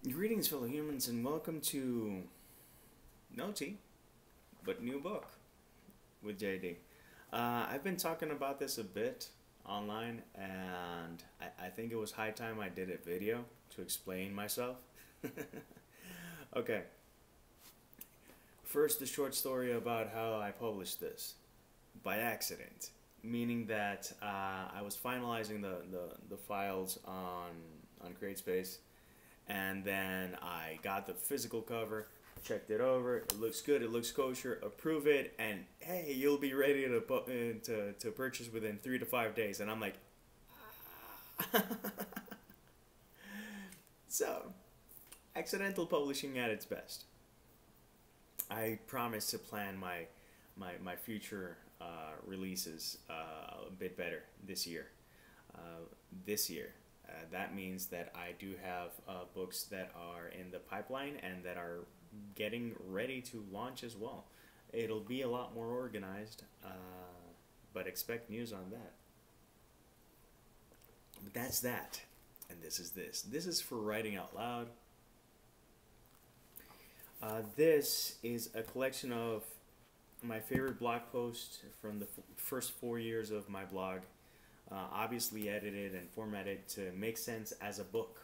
Greetings, fellow humans, and welcome to No Tea, but New Book with JD. I've been talking about this a bit online, and I think it was high time I did a video to explain myself. Okay, first, the short story about how I published this by accident, meaning that I was finalizing the files on CreateSpace, and then I got the physical cover, checked it over, it looks good, it looks kosher, approve it, and hey, you'll be ready to purchase within 3 to 5 days. And I'm like, ah. So, accidental publishing at its best. I promise to plan my future releases a bit better this year. This year. That means that I do have books that are in the pipeline and that are getting ready to launch as well. It'll be a lot more organized, but expect news on that. But that's that. And this is this. This is for writing out loud. This is a collection of my favorite blog posts from the first 4 years of my blog. Obviously edited and formatted to make sense as a book.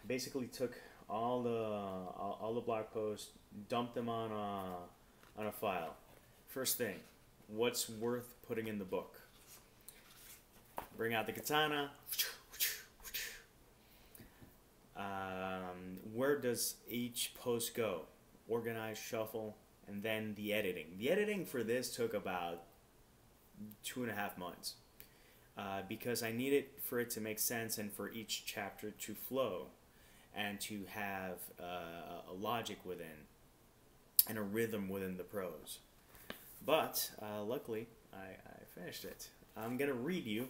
Basically took all the blog posts, dumped them on a file. First thing, what's worth putting in the book? Bring out the katana. Where does each post go? Organize, shuffle, and then the editing. The editing for this took about 2.5 months because I needed for it to make sense and for each chapter to flow and to have a logic within and a rhythm within the prose. But luckily, I finished it. I'm going to read you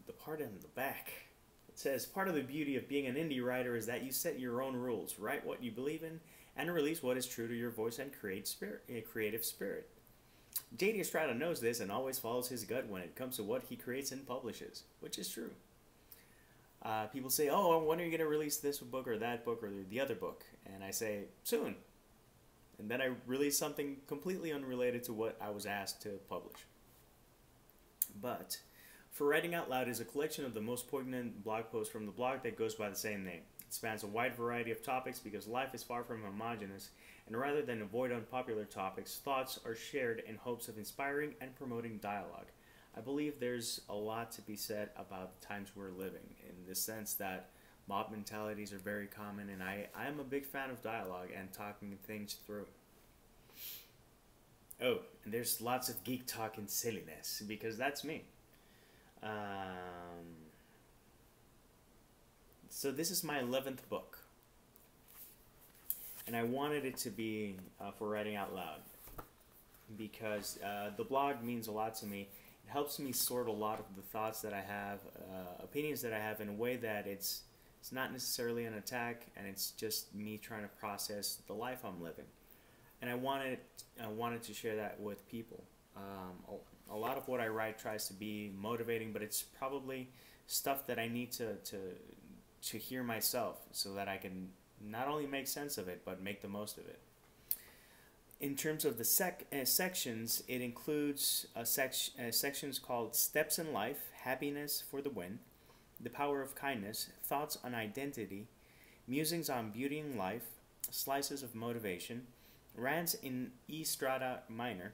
the part in the back. It says, part of the beauty of being an indie writer is that you set your own rules, write what you believe in, and release what is true to your voice and creative spirit. JD Estrada knows this and always follows his gut when it comes to what he creates and publishes, which is true. People say, oh, when are you going to release this book or that book or the other book? And I say, soon. And then I release something completely unrelated to what I was asked to publish. But For Writing Out Loud is a collection of the most poignant blog posts from the blog that goes by the same name. It spans a wide variety of topics because life is far from homogeneous, and rather than avoid unpopular topics, thoughts are shared in hopes of inspiring and promoting dialogue. I believe there's a lot to be said about the times we're living, in the sense that mob mentalities are very common, and I am a big fan of dialogue and talking things through. Oh, and there's lots of geek talk and silliness, because that's me. So this is my 11th book, and I wanted it to be for writing out loud, because the blog means a lot to me. It helps me sort a lot of the thoughts that I have, opinions that I have, in a way that it's not necessarily an attack, and it's just me trying to process the life I'm living. And I wanted to share that with people. A lot of what I write tries to be motivating, but it's probably stuff that I need to hear myself, so that I can not only make sense of it, but make the most of it. In terms of the sections, it includes sections called Steps in Life, Happiness for the Win, The Power of Kindness, Thoughts on Identity, Musings on Beauty in Life, Slices of Motivation, Rants in Estrada Minor,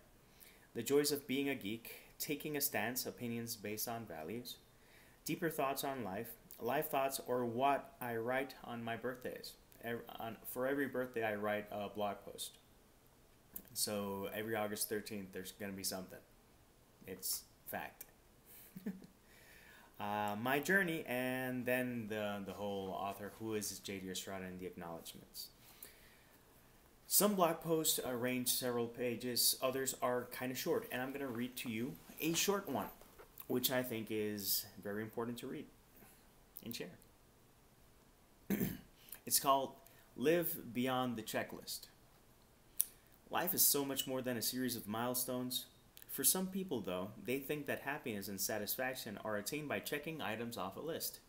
The Joys of Being a Geek, Taking a Stance, Opinions Based on Values, Deeper Thoughts on Life, Life Thoughts, or What I Write on My Birthdays. For every birthday, I write a blog post. So every August 13th, there's going to be something. It's fact. My journey, and then the whole author, who is J.D. Estrada, and the acknowledgments. Some blog posts range several pages, others are kind of short, and I'm going to read to you a short one, which I think is very important to read and share. It's called Live Beyond the Checklist. Life is so much more than a series of milestones. For some people, though, they think that happiness and satisfaction are attained by checking items off a list.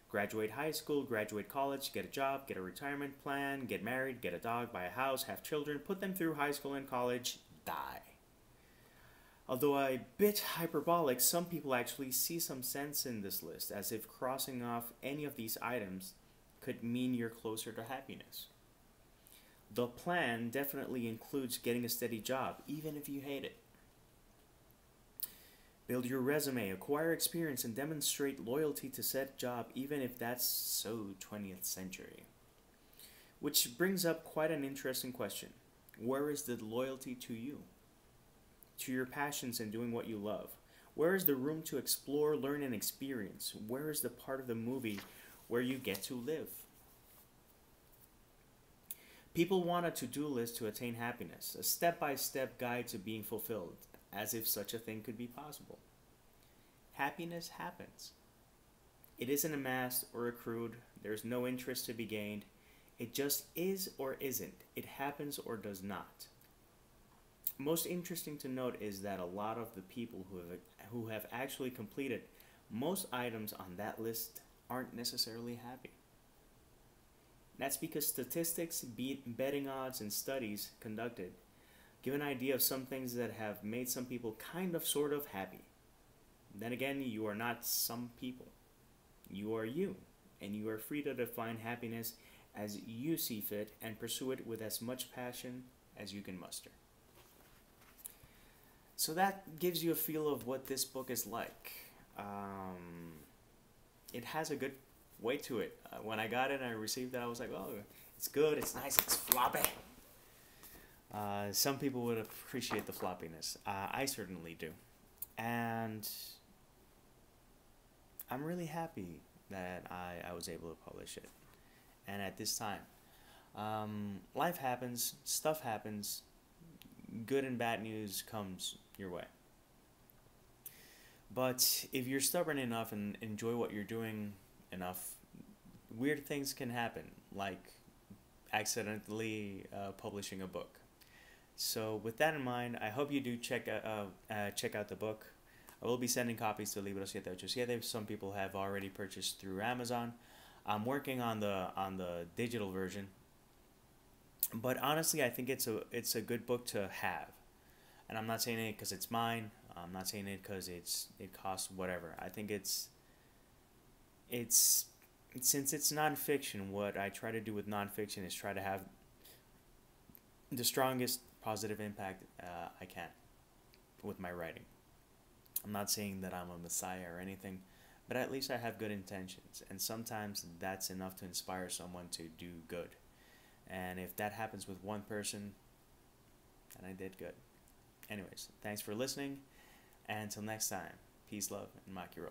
Graduate high school, graduate college, get a job, get a retirement plan, get married, get a dog, buy a house, have children, put them through high school and college, die. Although a bit hyperbolic, some people actually see some sense in this list, as if crossing off any of these items could mean you're closer to happiness. The plan definitely includes getting a steady job, even if you hate it. Build your resume, acquire experience, and demonstrate loyalty to said job, even if that's so 20th century. Which brings up quite an interesting question. Where is the loyalty to you? To your passions and doing what you love? Where is the room to explore, learn, and experience? Where is the part of the movie where you get to live? People want a to-do list to attain happiness, a step-by-step guide to being fulfilled, as if such a thing could be possible. Happiness happens. It isn't amassed or accrued. There's no interest to be gained. It just is or isn't. It happens or does not. Most interesting to note is that a lot of the people who have actually completed most items on that list aren't necessarily happy. That's because statistics, betting odds, and studies conducted give an idea of some things that have made some people kind of sort of happy. Then again, you are not some people. You are you, and you are free to define happiness as you see fit and pursue it with as much passion as you can muster. So that gives you a feel of what this book is like. It has a good weight to it. When I got it and I received it, I was like, oh, it's good, it's nice, it's floppy. Some people would appreciate the floppiness. I certainly do. And I'm really happy that I was able to publish it. And at this time. Life happens, stuff happens, good and bad news comes your way. But if you're stubborn enough and enjoy what you're doing enough, weird things can happen, like accidentally publishing a book. So with that in mind, I hope you do check out the book. I will be sending copies to Libro 787. Some people have already purchased through Amazon. I'm working on the digital version. But honestly, I think it's a good book to have. And I'm not saying it because it's mine. I'm not saying it because it costs whatever. I think it's since it's nonfiction, what I try to do with nonfiction is try to have the strongest positive impact I can with my writing. I'm not saying that I'm a messiah or anything, but at least I have good intentions, and sometimes that's enough to inspire someone to do good. And if that happens with one person, then I did good. Anyways, thanks for listening, and until next time, peace, love, and maki.